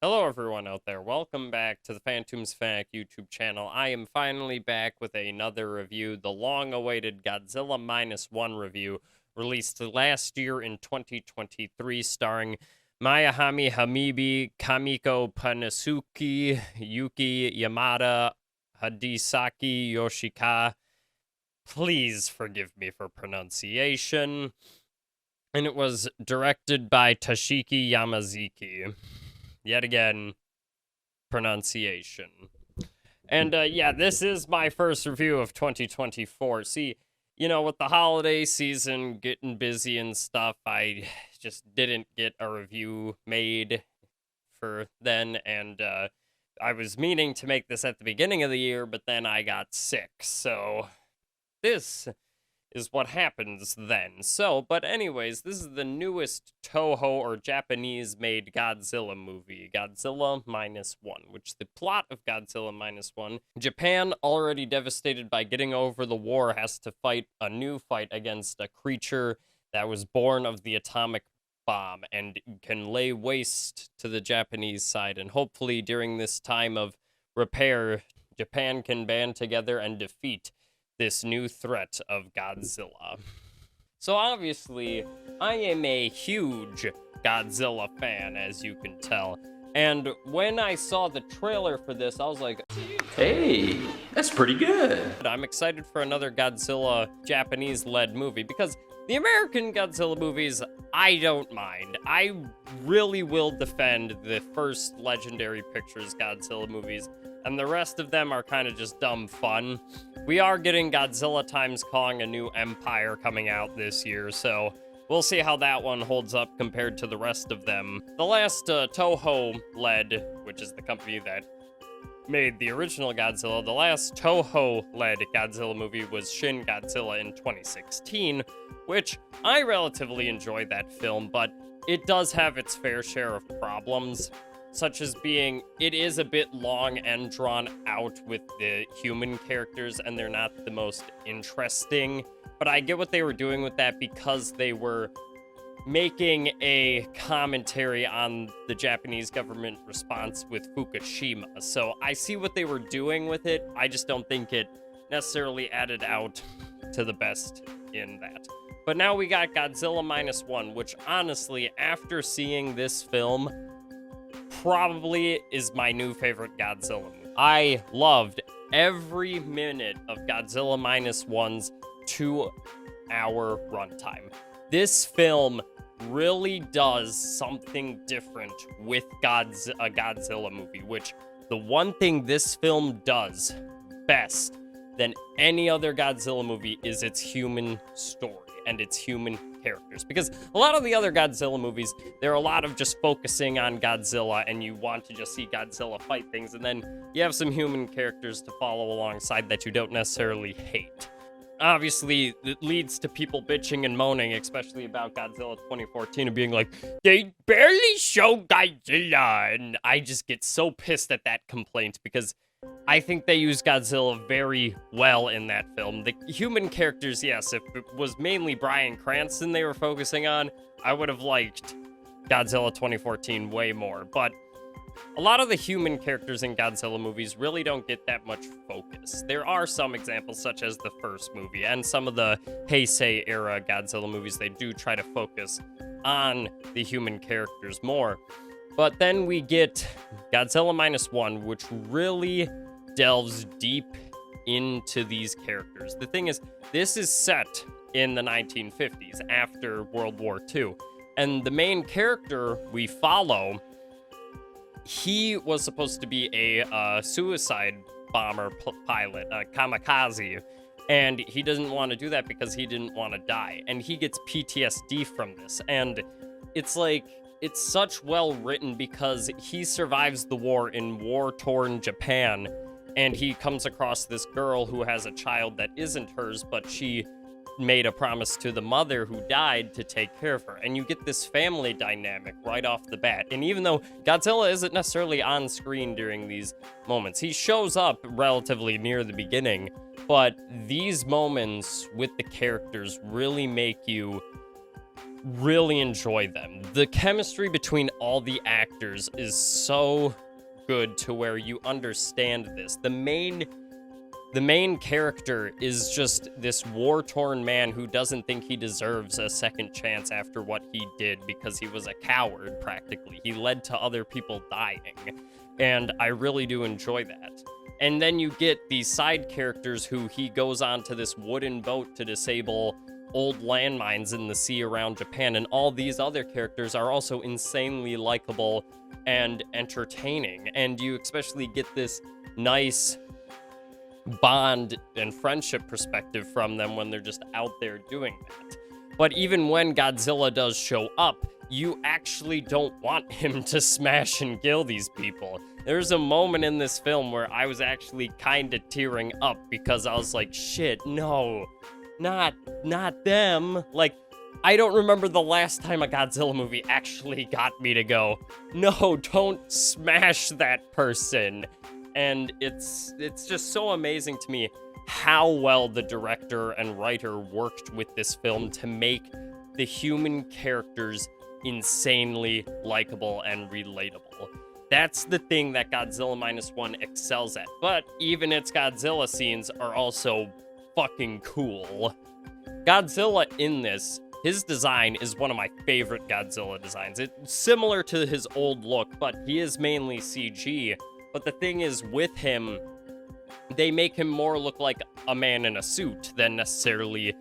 Hello everyone out there, welcome back to the Phantom's Fac YouTube channel. I am finally back with another review, the long-awaited Godzilla Minus One review, released last year in 2023, starring Mayahami Hamibi, Kamiko Panasuki, Yuki Yamada, Hadisaki Yoshika. Please forgive me for pronunciation. And it was directed by Toshiki Yamazaki. Yet again, pronunciation. And yeah, this is my first review of 2024. See, with the holiday season getting busy and stuff, I just didn't get a review made for then, and I was meaning to make this at the beginning of the year, but then I got sick, so this is what happens then. But anyways, this is the newest Toho or Japanese-made Godzilla movie, Godzilla Minus One, which the plot of Godzilla Minus One, Japan, already devastated by getting over the war, has to fight a new fight against a creature that was born of the atomic bomb and can lay waste to the Japanese side, and hopefully during this time of repair, Japan can band together and defeat this new threat of Godzilla. So obviously, I am a huge Godzilla fan, as you can tell. And when I saw the trailer for this, I was like, hey, that's pretty good. I'm excited for another Godzilla Japanese-led movie, because the American Godzilla movies, I don't mind. I really will defend the first Legendary Pictures Godzilla movies, and the rest of them are kind of just dumb fun. We are getting Godzilla Times Kong: A New Empire coming out this year, so we'll see how that one holds up compared to the rest of them. The last Toho-led, which is the company that made the original Godzilla, the last Toho-led Godzilla movie was Shin Godzilla in 2016, which I relatively enjoyed that film, but it does have its fair share of problems, such as being, it is a bit long and drawn out with the human characters, and they're not the most interesting. But I get what they were doing with that because they were making a commentary on the Japanese government response with Fukushima. So I see what they were doing with it. I just don't think it necessarily added out to the best in that. But now we got Godzilla Minus One, which honestly, after seeing this film, probably is my new favorite Godzilla movie. I loved every minute of Godzilla Minus One's 2-hour runtime. This film really does something different with a Godzilla movie, which the one thing this film does best than any other Godzilla movie is its human story and its human characters. Because a lot of the other Godzilla movies, there are a lot of just focusing on Godzilla, and you want to just see Godzilla fight things, and then you have some human characters to follow alongside that you don't necessarily hate. Obviously, it leads to people bitching and moaning, especially about Godzilla 2014, and being like, they barely show Godzilla, and I just get so pissed at that complaint, because I think they use Godzilla very well in that film. The human characters, yes, if it was mainly Bryan Cranston they were focusing on, I would have liked Godzilla 2014 way more. But a lot of the human characters in Godzilla movies really don't get that much focus. There are some examples, such as the first movie, and some of the Heisei era Godzilla movies, they do try to focus on the human characters more. But then we get Godzilla Minus One, which really delves deep into these characters. The thing is, this is set in the 1950s, after World War II. And the main character we follow, he was supposed to be a suicide bomber pilot, a kamikaze. And he doesn't want to do that because he didn't want to die. And he gets PTSD from this. And it's like, it's such well written because he survives the war in war-torn Japan, and he comes across this girl who has a child that isn't hers, but she made a promise to the mother who died to take care of her. And you get this family dynamic right off the bat. And even though Godzilla isn't necessarily on screen during these moments, he shows up relatively near the beginning, but these moments with the characters really make you really enjoy them. The chemistry between all the actors is so good to where you understand this. The main character is just this war-torn man who doesn't think he deserves a second chance after what he did because he was a coward, practically. He led to other people dying, and I really do enjoy that. And then you get these side characters who he goes on to this wooden boat to disable old landmines in the sea around Japan, and all these other characters are also insanely likable and entertaining, and you especially get this nice bond and friendship perspective from them when they're just out there doing that. But even when Godzilla does show up, you actually don't want him to smash and kill these people. There's a moment in this film where I was actually kind of tearing up because I was like, shit, no, not them. Like, I don't remember the last time a Godzilla movie actually got me to go, no, don't smash that person. And it's just so amazing to me how well the director and writer worked with this film to make the human characters insanely likable and relatable. That's the thing that Godzilla Minus One excels at. But even its Godzilla scenes are also fucking cool. Godzilla in this, his design is one of my favorite Godzilla designs. It's similar to his old look, but he is mainly CG. But the thing is, with him, they make him more look like a man in a suit than necessarily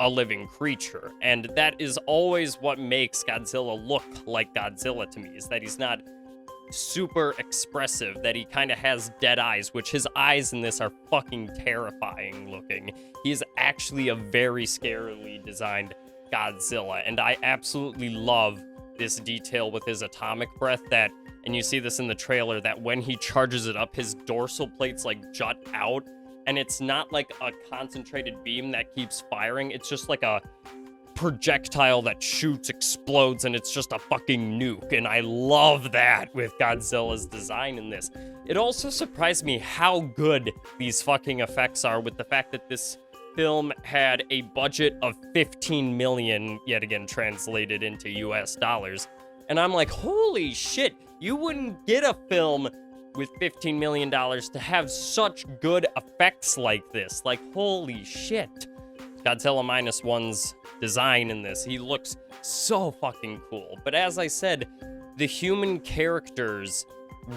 a living creature. And that is always what makes Godzilla look like Godzilla to me, is that he's not super expressive, that he kind of has dead eyes, which his eyes in this are fucking terrifying looking. He is actually a very scarily designed Godzilla, and I absolutely love this detail with his atomic breath that, and you see this in the trailer, that when he charges it up, his dorsal plates like jut out, and it's not like a concentrated beam that keeps firing, it's just like a projectile that shoots, explodes, and it's just a fucking nuke, and I love that with Godzilla's design in this. It also surprised me how good these fucking effects are, with the fact that this film had a budget of 15 million, yet again translated into US dollars, and I'm like, holy shit, you wouldn't get a film with $15 million to have such good effects like this. Like, holy shit. Godzilla Minus One's design in this, he looks so fucking cool. But as I said, the human characters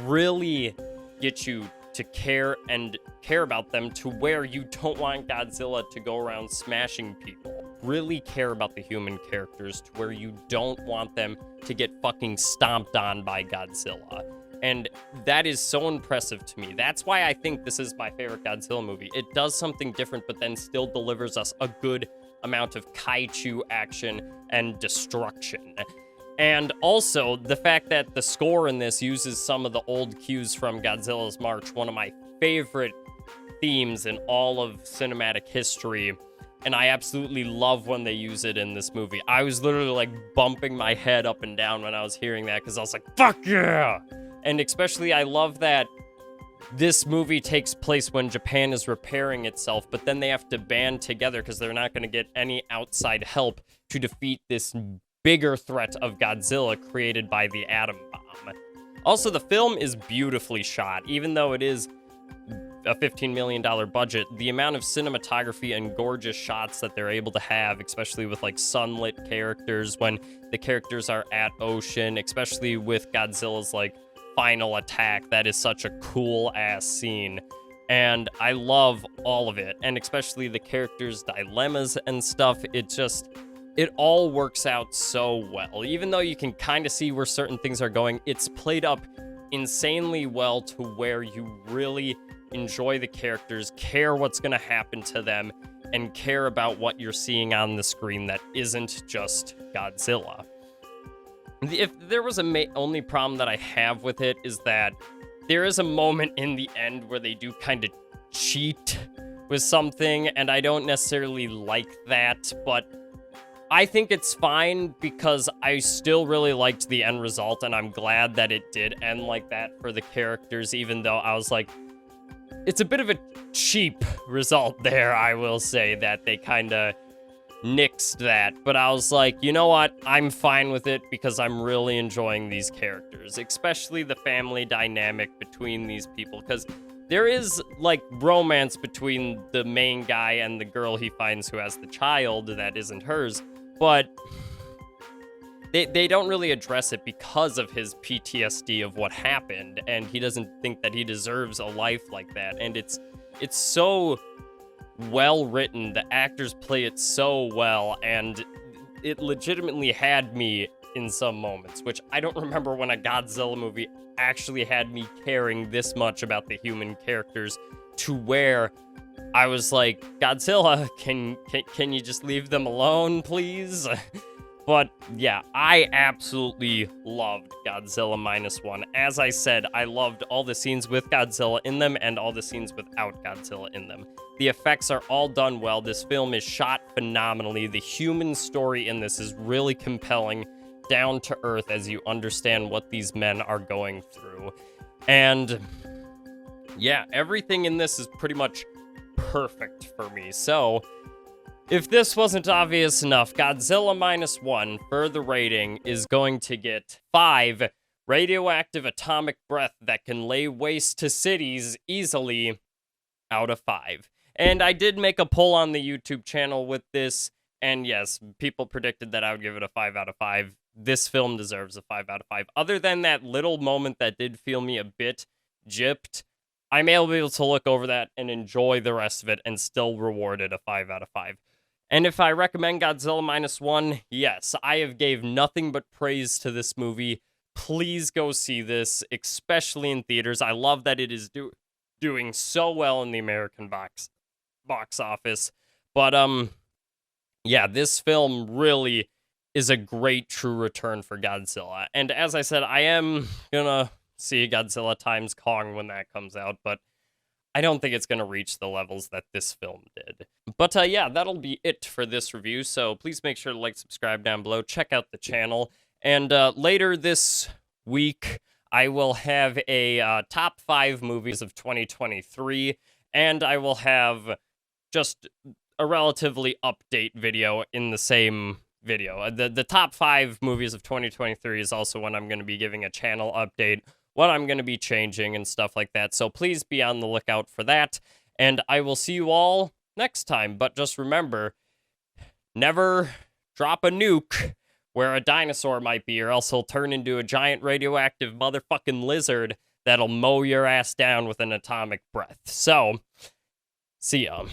really get you to care about them to where you don't want Godzilla to go around smashing people. Really care about the human characters to where you don't want them to get fucking stomped on by Godzilla. And that is so impressive to me. That's why I think this is my favorite Godzilla movie. It does something different, but then still delivers us a good amount of kaiju action and destruction. And also, the fact that the score in this uses some of the old cues from Godzilla's March, one of my favorite themes in all of cinematic history. And I absolutely love when they use it in this movie. I was literally like bumping my head up and down when I was hearing that, because I was like, fuck yeah! And especially, I love that this movie takes place when Japan is repairing itself, but then they have to band together because they're not going to get any outside help to defeat this bigger threat of Godzilla created by the atom bomb. Also, the film is beautifully shot. Even though it is a $15 million budget, the amount of cinematography and gorgeous shots that they're able to have, especially with like sunlit characters when the characters are at ocean, especially with Godzilla's like final attack, that is such a cool ass scene. And I love all of it, and especially the characters' dilemmas and stuff. It all works out so well. Even though you can kind of see where certain things are going, it's played up insanely well to where you really enjoy the characters, care what's going to happen to them, and care about what you're seeing on the screen that isn't just Godzilla. If there was only problem that I have with it is that there is a moment in the end where they do kind of cheat with something, and I don't necessarily like that, but I think it's fine because I still really liked the end result, and I'm glad that it did end like that for the characters, even though I was like, it's a bit of a cheap result there, I will say, that they kind of nixed that, but I was like, you know what? I'm fine with it because I'm really enjoying these characters, especially the family dynamic between these people, because there is, like, romance between the main guy and the girl he finds who has the child that isn't hers, but they don't really address it because of his PTSD of what happened, and he doesn't think that he deserves a life like that, and it's so well written. The actors play it so well, and it legitimately had me in some moments, which I don't remember when a Godzilla movie actually had me caring this much about the human characters, to where I was like, Godzilla, can you just leave them alone, please? But yeah, I absolutely loved Godzilla -1. As I said, I loved all the scenes with Godzilla in them and all the scenes without Godzilla in them. The effects are all done well. This film is shot phenomenally. The human story in this is really compelling, down to earth, as you understand what these men are going through. And yeah, everything in this is pretty much perfect for me. So if this wasn't obvious enough, Godzilla -1 for the rating is going to get 5 radioactive atomic breath that can lay waste to cities easily out of 5. And I did make a poll on the YouTube channel with this, and yes, people predicted that I would give it a 5 out of 5. This film deserves a 5 out of 5. Other than that little moment that did feel me a bit gypped, I'm able to look over that and enjoy the rest of it and still reward it a 5 out of 5. And if I recommend Godzilla -1, yes, I have gave nothing but praise to this movie. Please go see this, especially in theaters. I love that it is doing so well in the American box office. But yeah, this film really is a great true return for Godzilla. And as I said, I am gonna see Godzilla x Kong when that comes out, but I don't think it's going to reach the levels that this film did. But yeah, that'll be it for this review, so please make sure to like, subscribe down below, check out the channel, and later this week, I will have a top 5 movies of 2023, and I will have just a relatively update video in the same video. The top 5 movies of 2023 is also when I'm going to be giving a channel update, what I'm going to be changing and stuff like that. So please be on the lookout for that. And I will see you all next time. But just remember, never drop a nuke where a dinosaur might be, or else he'll turn into a giant radioactive motherfucking lizard that'll mow your ass down with an atomic breath. So, see ya.